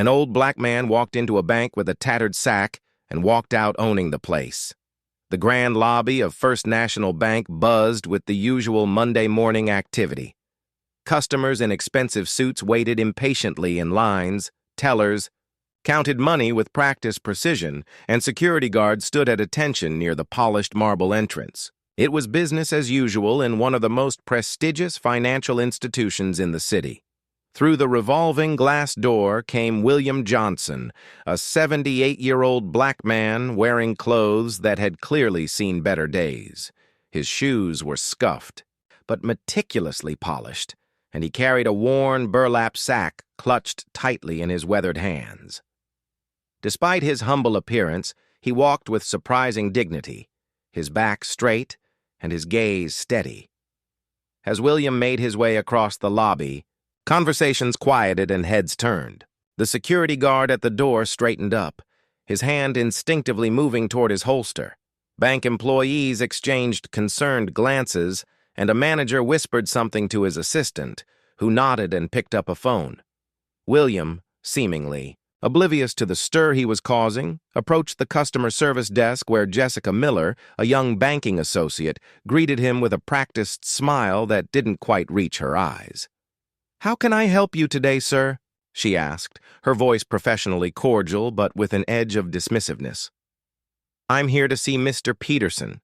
An old black man walked into a bank with a tattered sack and walked out owning the place. The grand lobby of First National Bank buzzed with the usual Monday morning activity. Customers in expensive suits waited impatiently in lines, tellers counted money with practiced precision, and security guards stood at attention near the polished marble entrance. It was business as usual in one of the most prestigious financial institutions in the city. Through the revolving glass door came William Johnson, a 78-year-old black man wearing clothes that had clearly seen better days. His shoes were scuffed, but meticulously polished, and he carried a worn burlap sack clutched tightly in his weathered hands. Despite his humble appearance, he walked with surprising dignity, his back straight and his gaze steady. As William made his way across the lobby, conversations quieted and heads turned. The security guard at the door straightened up, his hand instinctively moving toward his holster. Bank employees exchanged concerned glances, and a manager whispered something to his assistant, who nodded and picked up a phone. William, seemingly oblivious to the stir he was causing, approached the customer service desk where Jessica Miller, a young banking associate, greeted him with a practiced smile that didn't quite reach her eyes. "How can I help you today, sir?" she asked, her voice professionally cordial but with an edge of dismissiveness. "I'm here to see Mr. Peterson,"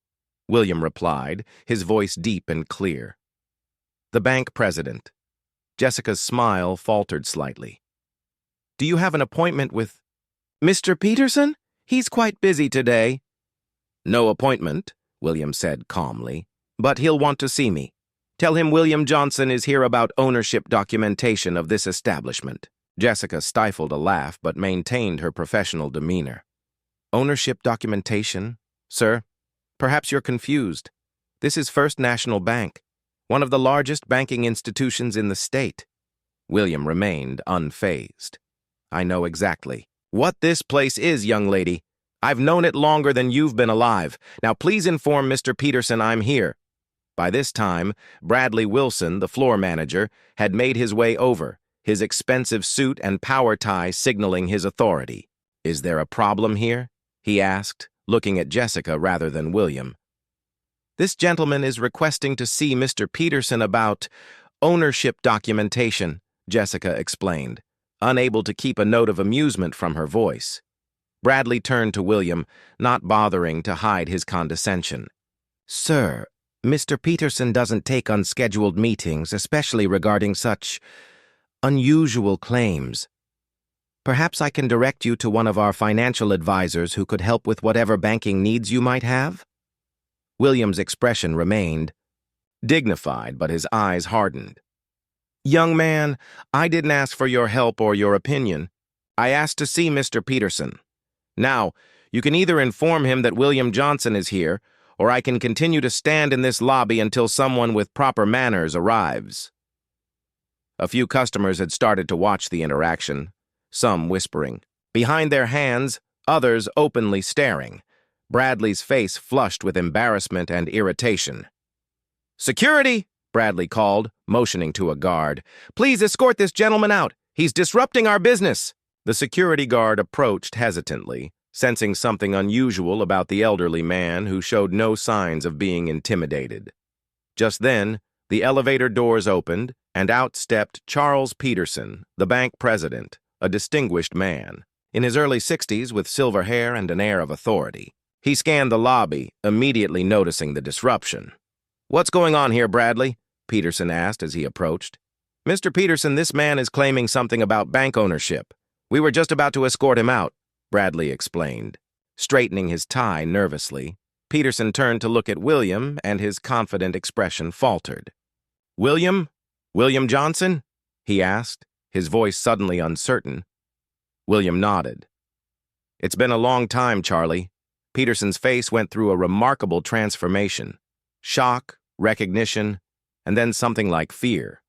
William replied, his voice deep and clear. "The bank president." Jessica's smile faltered slightly. "Do you have an appointment with Mr. Peterson? He's quite busy today." "No appointment," William said calmly, "but he'll want to see me. Tell him William Johnson is here about ownership documentation of this establishment." Jessica stifled a laugh but maintained her professional demeanor. "Ownership documentation? Sir, perhaps you're confused. This is First National Bank, one of the largest banking institutions in the state." William remained unfazed. "I know exactly what this place is, young lady. I've known it longer than you've been alive. Now please inform Mr. Peterson I'm here." By this time, Bradley Wilson, the floor manager, had made his way over, his expensive suit and power tie signaling his authority. "Is there a problem here?" he asked, looking at Jessica rather than William. "This gentleman is requesting to see Mr. Peterson about ownership documentation," Jessica explained, unable to keep a note of amusement from her voice. Bradley turned to William, not bothering to hide his condescension. "Sir, Mr. Peterson doesn't take unscheduled meetings, especially regarding such unusual claims. Perhaps I can direct you to one of our financial advisors who could help with whatever banking needs you might have?" William's expression remained dignified, but his eyes hardened. "Young man, I didn't ask for your help or your opinion. I asked to see Mr. Peterson. Now, you can either inform him that William Johnson is here, or I can continue to stand in this lobby until someone with proper manners arrives." A few customers had started to watch the interaction, some whispering. Behind their hands, others openly staring. Bradley's face flushed with embarrassment and irritation. "Security!" Bradley called, motioning to a guard. "Please escort this gentleman out. He's disrupting our business." The security guard approached hesitantly, sensing something unusual about the elderly man who showed no signs of being intimidated. Just then, the elevator doors opened, and out stepped Charles Peterson, the bank president, a distinguished man, in his early 60s with silver hair and an air of authority. He scanned the lobby, immediately noticing the disruption. "What's going on here, Bradley?" Peterson asked as he approached. "Mr. Peterson, this man is claiming something about bank ownership. We were just about to escort him out," Bradley explained. Straightening his tie nervously, Peterson turned to look at William, and his confident expression faltered. "William? William Johnson?" he asked, his voice suddenly uncertain. William nodded. "It's been a long time, Charlie." Peterson's face went through a remarkable transformation. Shock, recognition, and then something like fear.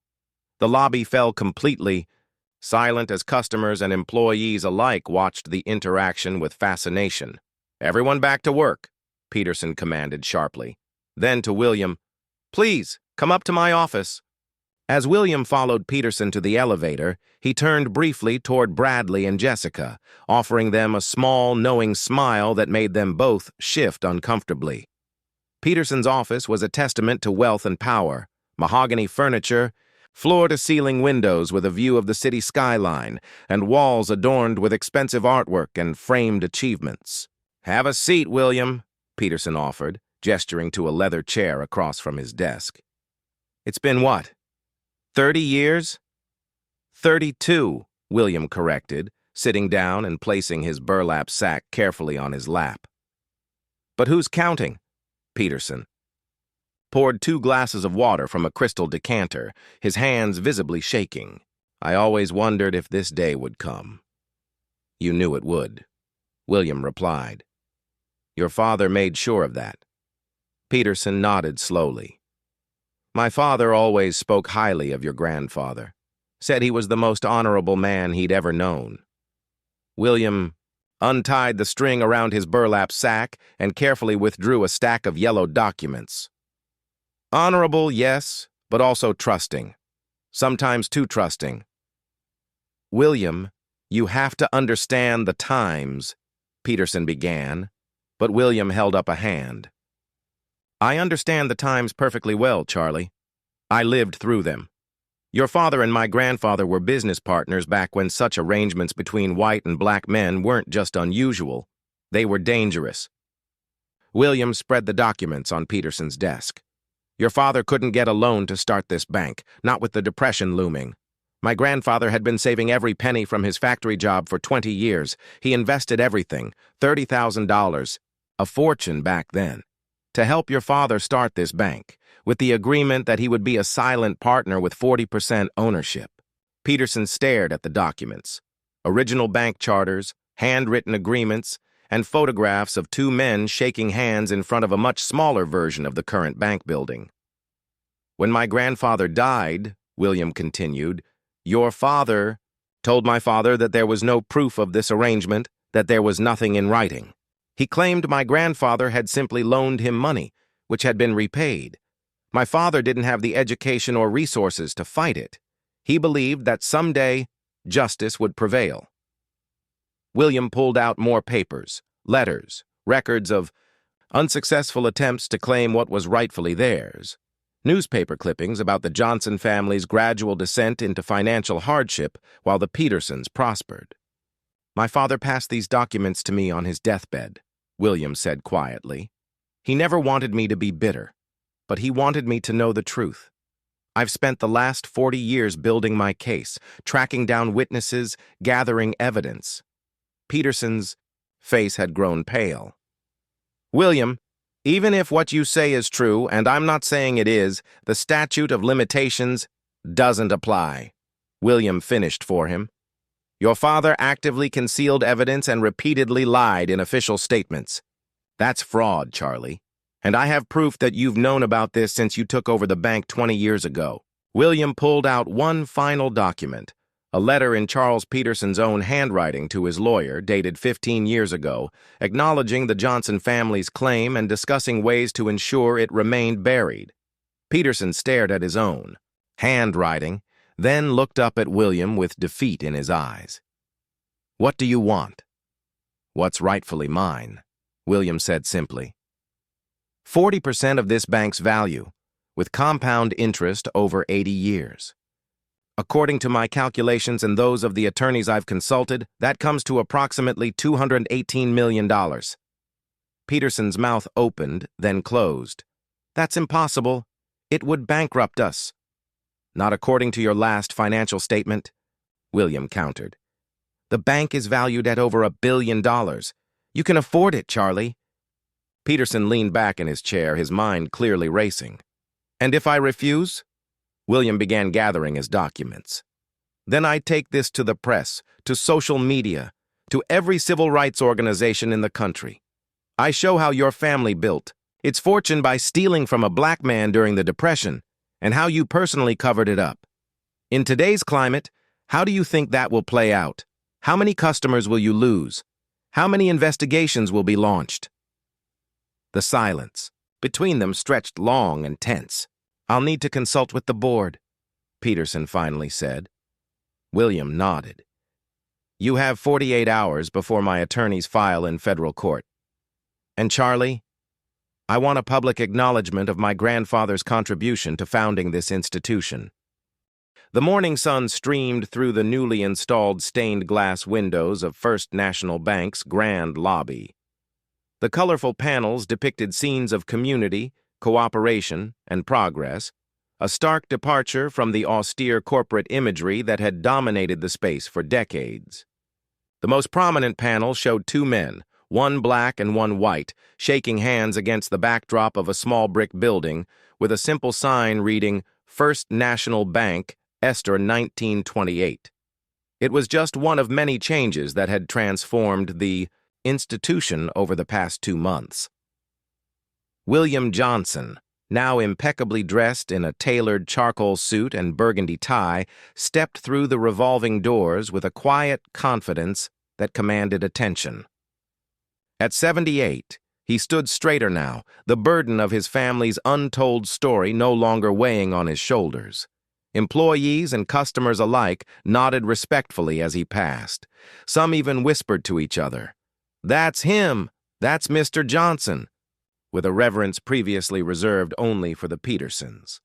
The lobby fell completely silent as customers and employees alike watched the interaction with fascination. "Everyone back to work," Peterson commanded sharply. Then to William, "Please, come up to my office." As William followed Peterson to the elevator, he turned briefly toward Bradley and Jessica, offering them a small, knowing smile that made them both shift uncomfortably. Peterson's office was a testament to wealth and power: mahogany furniture, floor-to-ceiling windows with a view of the city skyline, and walls adorned with expensive artwork and framed achievements. "Have a seat, William," Peterson offered, gesturing to a leather chair across from his desk. "It's been what? 30 years?" 32, William corrected, sitting down and placing his burlap sack carefully on his lap. "But who's counting?" Peterson poured 2 glasses of water from a crystal decanter, his hands visibly shaking. "I always wondered if this day would come." "You knew it would," William replied. "Your father made sure of that." Peterson nodded slowly. "My father always spoke highly of your grandfather, said he was the most honorable man he'd ever known." William untied the string around his burlap sack and carefully withdrew a stack of yellow documents. "Honorable, yes, but also trusting. Sometimes too trusting." "William, you have to understand the times," Peterson began, but William held up a hand. "I understand the times perfectly well, Charlie. I lived through them. Your father and my grandfather were business partners back when such arrangements between white and black men weren't just unusual. They were dangerous." William spread the documents on Peterson's desk. "Your father couldn't get a loan to start this bank, not with the Depression looming. My grandfather had been saving every penny from his factory job for 20 years. He invested everything, $30,000, a fortune back then, to help your father start this bank, with the agreement that he would be a silent partner with 40% ownership." Peterson stared at the documents: original bank charters, handwritten agreements, and photographs of 2 men shaking hands in front of a much smaller version of the current bank building. "When my grandfather died," William continued, "your father told my father that there was no proof of this arrangement, that there was nothing in writing. He claimed my grandfather had simply loaned him money, which had been repaid. My father didn't have the education or resources to fight it. He believed that someday justice would prevail." William pulled out more papers, letters, records of unsuccessful attempts to claim what was rightfully theirs, newspaper clippings about the Johnson family's gradual descent into financial hardship while the Petersons prospered. "My father passed these documents to me on his deathbed," William said quietly. "He never wanted me to be bitter, but he wanted me to know the truth. I've spent the last 40 years building my case, tracking down witnesses, gathering evidence." Peterson's face had grown pale. "William, even if what you say is true, and I'm not saying it is, the statute of limitations doesn't apply," William finished for him. "Your father actively concealed evidence and repeatedly lied in official statements. That's fraud, Charlie. And I have proof that you've known about this since you took over the bank 20 years ago." William pulled out one final document, a letter in Charles Peterson's own handwriting to his lawyer, dated 15 years ago, acknowledging the Johnson family's claim and discussing ways to ensure it remained buried. Peterson stared at his own handwriting, then looked up at William with defeat in his eyes. "What do you want?" "What's rightfully mine," William said simply. 40% of this bank's value, with compound interest over 80 years. According to my calculations and those of the attorneys I've consulted, that comes to approximately $218 million. Peterson's mouth opened, then closed. "That's impossible. It would bankrupt us." "Not according to your last financial statement," William countered. "The bank is valued at over $1 billion. You can afford it, Charlie." Peterson leaned back in his chair, his mind clearly racing. "And if I refuse?" William began gathering his documents. "Then I take this to the press, to social media, to every civil rights organization in the country. I show how your family built its fortune by stealing from a black man during the Depression, and how you personally covered it up. In today's climate, how do you think that will play out? How many customers will you lose? How many investigations will be launched?" The silence between them stretched long and tense. "I'll need to consult with the board." Peterson finally said. William nodded. You have 48 hours before my attorneys file in federal court. And Charlie, I want a public acknowledgement of my grandfather's contribution to founding this institution. The morning sun streamed through the newly installed stained glass windows of First National Bank's grand lobby. The colorful panels depicted scenes of community, cooperation, and progress, a stark departure from the austere corporate imagery that had dominated the space for decades. The most prominent panel showed two men, one black and one white, shaking hands against the backdrop of a small brick building with a simple sign reading First National Bank, Esther 1928. It was just one of many changes that had transformed the institution over the past 2 months. William Johnson, now impeccably dressed in a tailored charcoal suit and burgundy tie, stepped through the revolving doors with a quiet confidence that commanded attention. At 78, he stood straighter now, the burden of his family's untold story no longer weighing on his shoulders. Employees and customers alike nodded respectfully as he passed. Some even whispered to each other, "That's him! That's Mr. Johnson," with a reverence previously reserved only for the Petersons.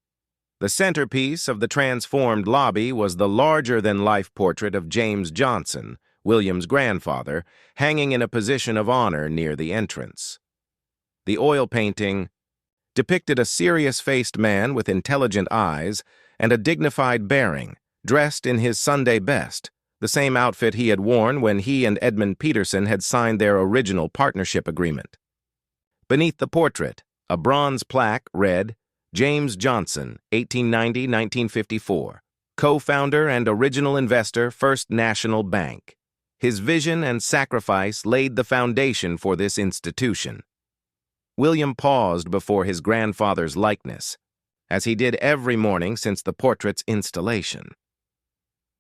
The centerpiece of the transformed lobby was the larger-than-life portrait of James Johnson, William's grandfather, hanging in a position of honor near the entrance. The oil painting depicted a serious-faced man with intelligent eyes and a dignified bearing, dressed in his Sunday best, the same outfit he had worn when he and Edmund Peterson had signed their original partnership agreement. Beneath the portrait, a bronze plaque read, James Johnson, 1890-1954, co-founder and original investor, First National Bank. His vision and sacrifice laid the foundation for this institution. William paused before his grandfather's likeness, as he did every morning since the portrait's installation.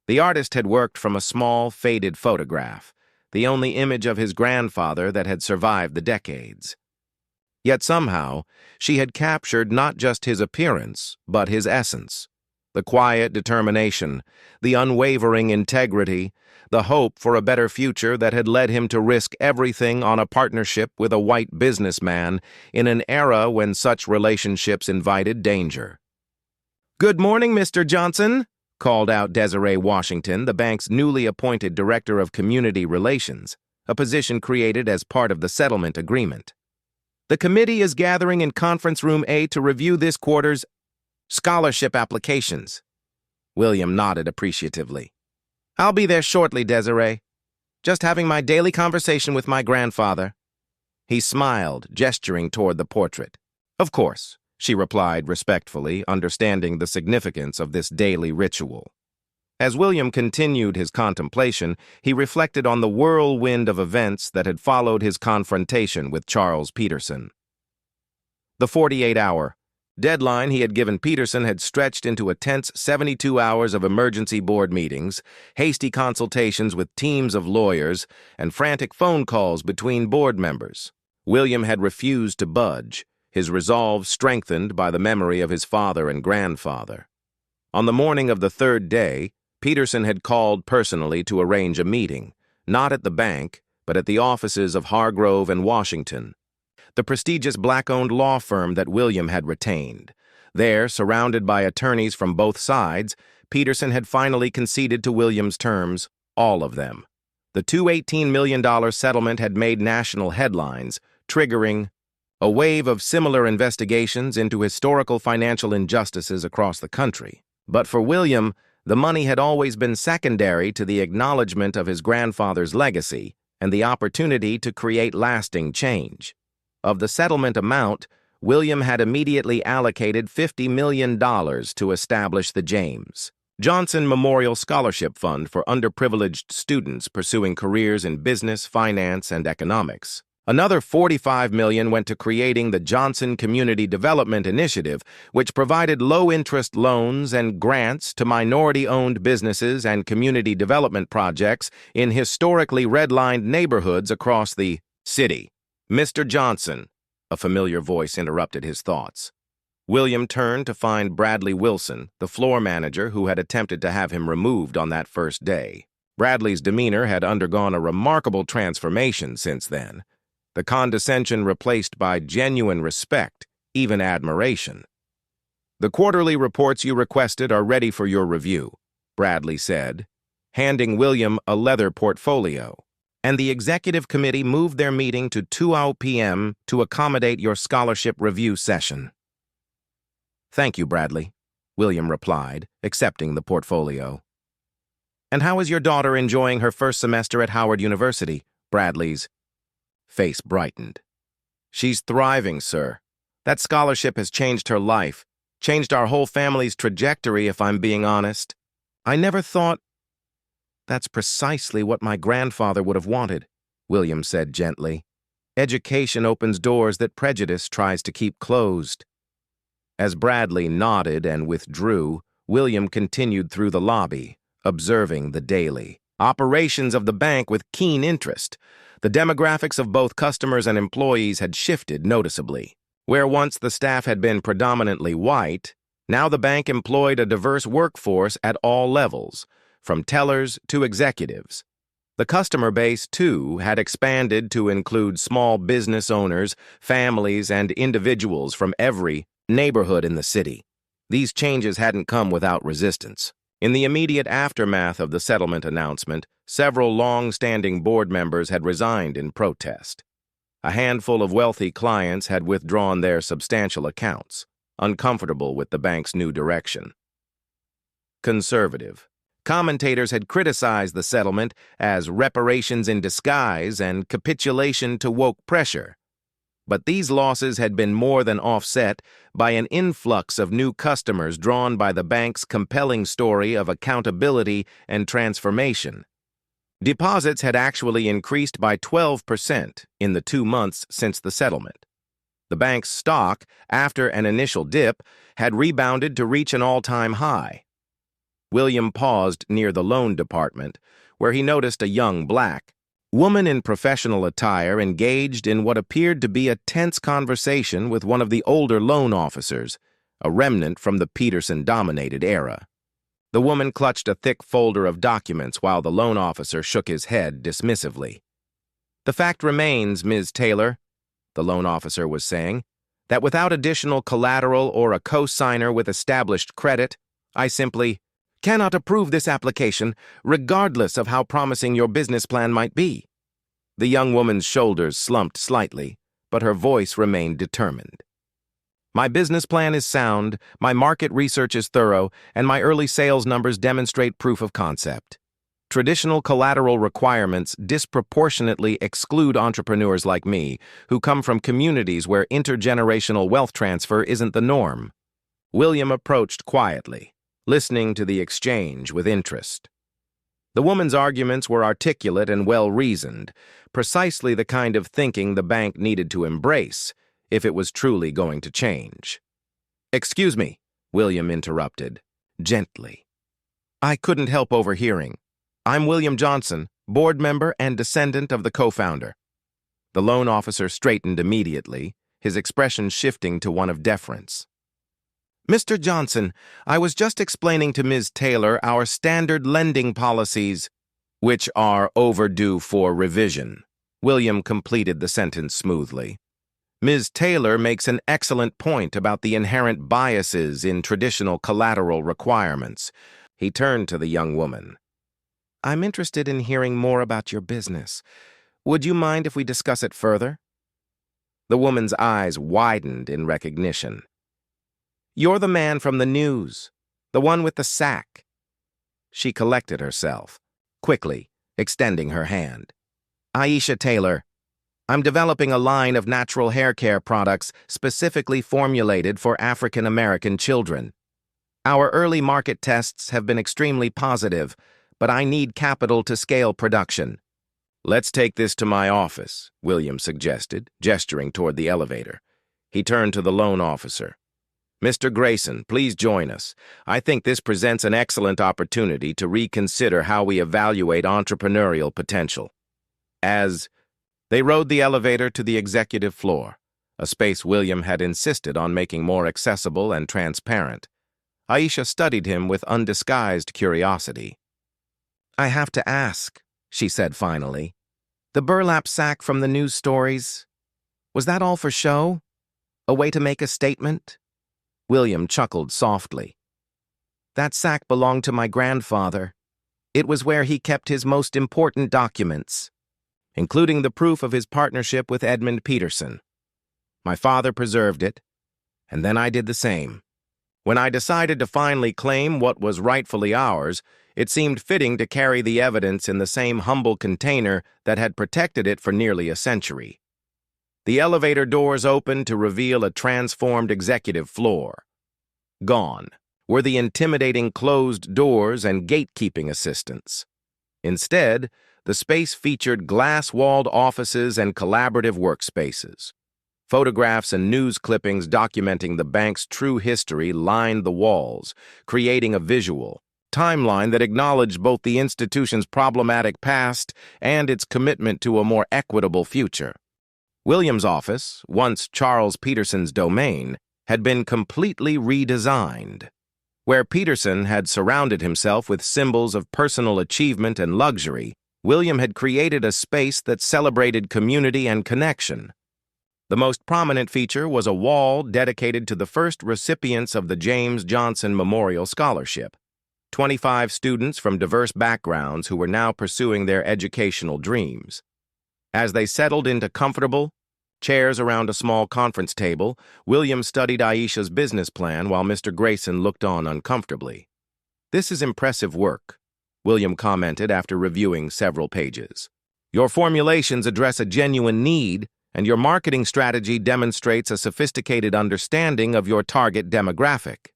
The artist had worked from a small, faded photograph, the only image of his grandfather that had survived the decades. Yet somehow, she had captured not just his appearance, but his essence. The quiet determination, the unwavering integrity, the hope for a better future that had led him to risk everything on a partnership with a white businessman in an era when such relationships invited danger. "Good morning, Mr. Johnson," called out Desiree Washington, the bank's newly appointed Director of Community Relations, a position created as part of the settlement agreement. "The committee is gathering in Conference Room A to review this quarter's scholarship applications." William nodded appreciatively. "I'll be there shortly, Desiree. Just having my daily conversation with my grandfather." He smiled, gesturing toward the portrait. "Of course," she replied respectfully, understanding the significance of this daily ritual. As William continued his contemplation, he reflected on the whirlwind of events that had followed his confrontation with Charles Peterson. The 48-hour deadline he had given Peterson had stretched into a tense 72 hours of emergency board meetings, hasty consultations with teams of lawyers, and frantic phone calls between board members. William had refused to budge, his resolve strengthened by the memory of his father and grandfather. On the morning of the third day, Peterson had called personally to arrange a meeting, not at the bank, but at the offices of Hargrove and Washington, the prestigious black-owned law firm that William had retained. There, surrounded by attorneys from both sides, Peterson had finally conceded to William's terms, all of them. The $218 million settlement had made national headlines, triggering a wave of similar investigations into historical financial injustices across the country. But for William, the money had always been secondary to the acknowledgement of his grandfather's legacy and the opportunity to create lasting change. Of the settlement amount, William had immediately allocated $50 million to establish the James Johnson Memorial Scholarship Fund for underprivileged students pursuing careers in business, finance, and economics. Another $45 million went to creating the Johnson Community Development Initiative, which provided low-interest loans and grants to minority-owned businesses and community development projects in historically redlined neighborhoods across the city. "Mr. Johnson," a familiar voice interrupted his thoughts. William turned to find Bradley Wilson, the floor manager who had attempted to have him removed on that first day. Bradley's demeanor had undergone a remarkable transformation since then, the condescension replaced by genuine respect, even admiration. "The quarterly reports you requested are ready for your review," Bradley said, handing William a leather portfolio. "And the executive committee moved their meeting to 2 p.m. to accommodate your scholarship review session." "Thank you, Bradley," William replied, accepting the portfolio. "And how is your daughter enjoying her first semester at Howard University?" Bradley's face brightened. "She's thriving, sir. That scholarship has changed her life, changed our whole family's trajectory, if I'm being honest. I never thought—" "That's precisely what my grandfather would have wanted," William said gently. "Education opens doors that prejudice tries to keep closed." As Bradley nodded and withdrew, William continued through the lobby, observing the daily operations of the bank with keen interest. The demographics of both customers and employees had shifted noticeably. Where once the staff had been predominantly white, now the bank employed a diverse workforce at all levels, from tellers to executives. The customer base, too, had expanded to include small business owners, families, and individuals from every neighborhood in the city. These changes hadn't come without resistance. In the immediate aftermath of the settlement announcement, several long-standing board members had resigned in protest. A handful of wealthy clients had withdrawn their substantial accounts, uncomfortable with the bank's new direction. Conservative commentators had criticized the settlement as reparations in disguise and capitulation to woke pressure. But these losses had been more than offset by an influx of new customers drawn by the bank's compelling story of accountability and transformation. Deposits had actually increased by 12% in the 2 months since the settlement. The bank's stock, after an initial dip, had rebounded to reach an all-time high. William paused near the loan department, where he noticed a young black woman in professional attire engaged in what appeared to be a tense conversation with one of the older loan officers, a remnant from the Peterson-dominated era. The woman clutched a thick folder of documents while the loan officer shook his head dismissively. "The fact remains, Ms. Taylor," the loan officer was saying, "that without additional collateral or a co-signer with established credit, I simply cannot approve this application, regardless of how promising your business plan might be." The young woman's shoulders slumped slightly, but her voice remained determined. "My business plan is sound, my market research is thorough, and my early sales numbers demonstrate proof of concept. Traditional collateral requirements disproportionately exclude entrepreneurs like me, who come from communities where intergenerational wealth transfer isn't the norm." William approached quietly, listening to the exchange with interest. The woman's arguments were articulate and well-reasoned, precisely the kind of thinking the bank needed to embrace if it was truly going to change. "Excuse me," William interrupted, gently. "I couldn't help overhearing. I'm William Johnson, board member and descendant of the co-founder." The loan officer straightened immediately, his expression shifting to one of deference. "Mr. Johnson, I was just explaining to Ms. Taylor our standard lending policies, which are overdue for revision." William completed the sentence smoothly. "Ms. Taylor makes an excellent point about the inherent biases in traditional collateral requirements." He turned to the young woman. "I'm interested in hearing more about your business. Would you mind if we discuss it further?" The woman's eyes widened in recognition. "You're the man from the news, the one with the sack." She collected herself, quickly, extending her hand. "Aisha Taylor. I'm developing a line of natural hair care products specifically formulated for African American children. Our early market tests have been extremely positive, but I need capital to scale production." "Let's take this to my office," William suggested, gesturing toward the elevator. He turned to the loan officer. "Mr. Grayson, please join us. I think this presents an excellent opportunity to reconsider how we evaluate entrepreneurial potential." As they rode the elevator to the executive floor, a space William had insisted on making more accessible and transparent. Aisha studied him with undisguised curiosity. "I have to ask," she said finally. "The burlap sack from the news stories, was that all for show? A way to make a statement?" William chuckled softly. "That sack belonged to my grandfather. It was where he kept his most important documents, including the proof of his partnership with Edmund Peterson. My father preserved it, and then I did the same. When I decided to finally claim what was rightfully ours, it seemed fitting to carry the evidence in the same humble container that had protected it for nearly a century." The elevator doors opened to reveal a transformed executive floor. Gone were the intimidating closed doors and gatekeeping assistants. Instead, the space featured glass-walled offices and collaborative workspaces. Photographs and news clippings documenting the bank's true history lined the walls, creating a visual timeline that acknowledged both the institution's problematic past and its commitment to a more equitable future. William's office, once Charles Peterson's domain, had been completely redesigned. Where Peterson had surrounded himself with symbols of personal achievement and luxury, William had created a space that celebrated community and connection. The most prominent feature was a wall dedicated to the first recipients of the James Johnson Memorial Scholarship, 25 students from diverse backgrounds who were now pursuing their educational dreams. As they settled into comfortable chairs around a small conference table, William studied Aisha's business plan while Mr. Grayson looked on uncomfortably. "This is impressive work," William commented after reviewing several pages. "Your formulations address a genuine need, and your marketing strategy demonstrates a sophisticated understanding of your target demographic."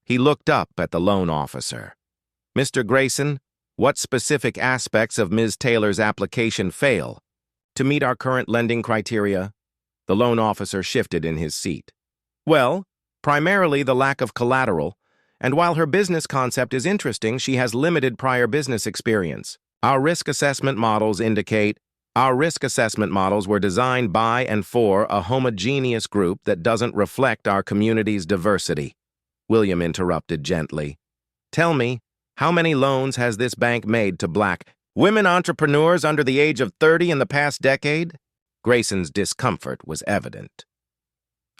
He looked up at the loan officer. "Mr. Grayson, what specific aspects of Ms. Taylor's application fail to meet our current lending criteria?" The loan officer shifted in his seat. "Well, primarily the lack of collateral, and while her business concept is interesting, she has limited prior business experience. Our risk assessment models were designed by and for a homogeneous group that doesn't reflect our community's diversity." William interrupted gently. "Tell me, how many loans has this bank made to Black women entrepreneurs under the age of 30 in the past decade?" Grayson's discomfort was evident.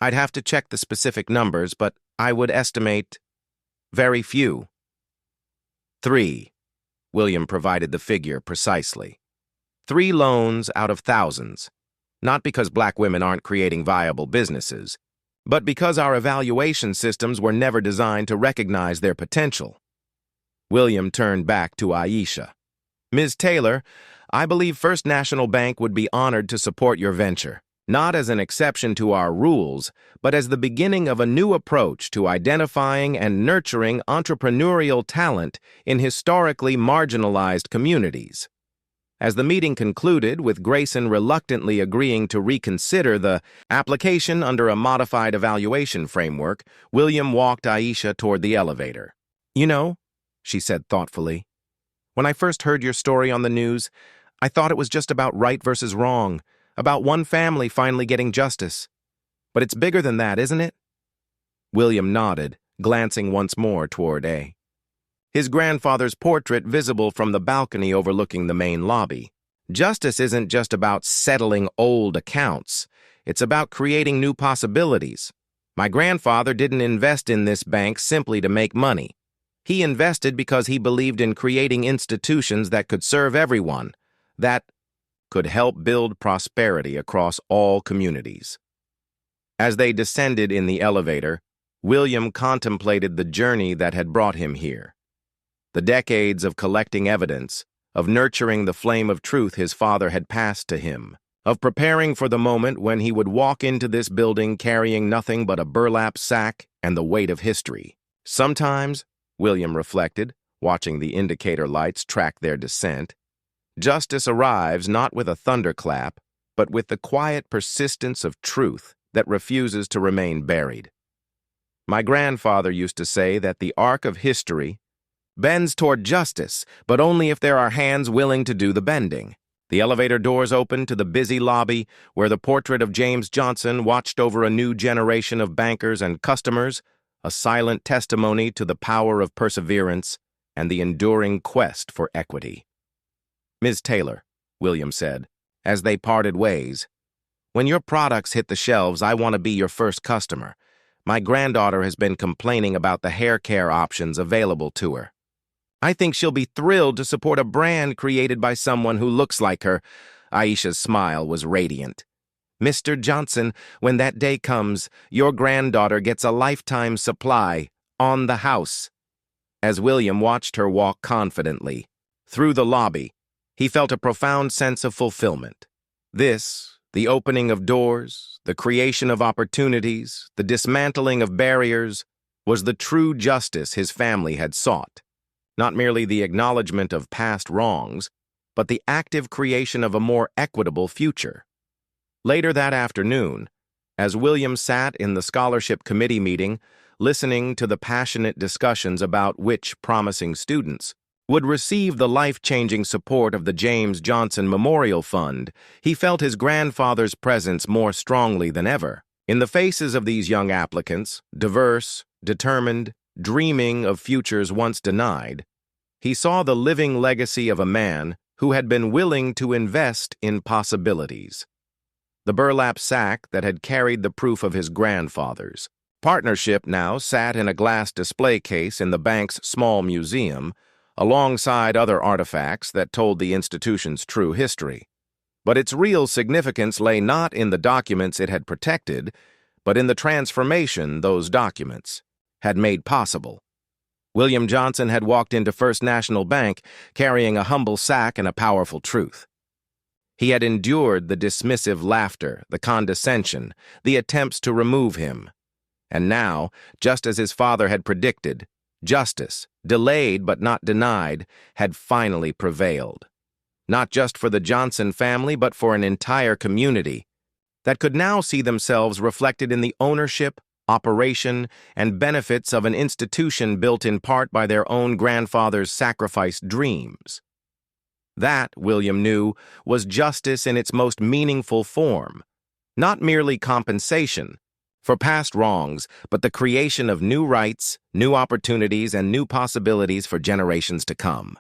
"I'd have to check the specific numbers, but I would estimate very few." 3. William provided the figure precisely. 3 loans out of thousands. Not because Black women aren't creating viable businesses, but because our evaluation systems were never designed to recognize their potential. William turned back to Aisha. "Ms. Taylor, I believe First National Bank would be honored to support your venture, not as an exception to our rules, but as the beginning of a new approach to identifying and nurturing entrepreneurial talent in historically marginalized communities." As the meeting concluded, with Grayson reluctantly agreeing to reconsider the application under a modified evaluation framework, William walked Aisha toward the elevator. "You know," she said thoughtfully, "when I first heard your story on the news, I thought it was just about right versus wrong, about one family finally getting justice. But it's bigger than that, isn't it?" William nodded, glancing once more toward A. His grandfather's portrait visible from the balcony overlooking the main lobby. "Justice isn't just about settling old accounts. It's about creating new possibilities. My grandfather didn't invest in this bank simply to make money. He invested because he believed in creating institutions that could serve everyone, that could help build prosperity across all communities." As they descended in the elevator, William contemplated the journey that had brought him here. The decades of collecting evidence, of nurturing the flame of truth his father had passed to him, of preparing for the moment when he would walk into this building carrying nothing but a burlap sack and the weight of history. Sometimes, William reflected, watching the indicator lights track their descent, justice arrives not with a thunderclap, but with the quiet persistence of truth that refuses to remain buried. My grandfather used to say that the arc of history bends toward justice, but only if there are hands willing to do the bending. The elevator doors opened to the busy lobby where the portrait of James Johnson watched over a new generation of bankers and customers, a silent testimony to the power of perseverance and the enduring quest for equity. "Ms. Taylor," William said, as they parted ways, "when your products hit the shelves, I want to be your first customer. My granddaughter has been complaining about the hair care options available to her. I think she'll be thrilled to support a brand created by someone who looks like her." Aisha's smile was radiant. "Mr. Johnson, when that day comes, your granddaughter gets a lifetime supply on the house." As William watched her walk confidently through the lobby, he felt a profound sense of fulfillment. This, the opening of doors, the creation of opportunities, the dismantling of barriers, was the true justice his family had sought. Not merely the acknowledgement of past wrongs, but the active creation of a more equitable future. Later that afternoon, as William sat in the scholarship committee meeting, listening to the passionate discussions about which promising students would receive the life-changing support of the James Johnson Memorial Fund, he felt his grandfather's presence more strongly than ever. In the faces of these young applicants, diverse, determined, dreaming of futures once denied, he saw the living legacy of a man who had been willing to invest in possibilities. The burlap sack that had carried the proof of his grandfather's partnership now sat in a glass display case in the bank's small museum, alongside other artifacts that told the institution's true history. But its real significance lay not in the documents it had protected, but in the transformation those documents had made possible. William Johnson had walked into First National Bank carrying a humble sack and a powerful truth. He had endured the dismissive laughter, the condescension, the attempts to remove him. And now, just as his father had predicted, justice, delayed but not denied, had finally prevailed. Not just for the Johnson family, but for an entire community that could now see themselves reflected in the ownership, operation, and benefits of an institution built in part by their own grandfather's sacrificed dreams. That, William knew, was justice in its most meaningful form, not merely compensation for past wrongs, but the creation of new rights, new opportunities, and new possibilities for generations to come.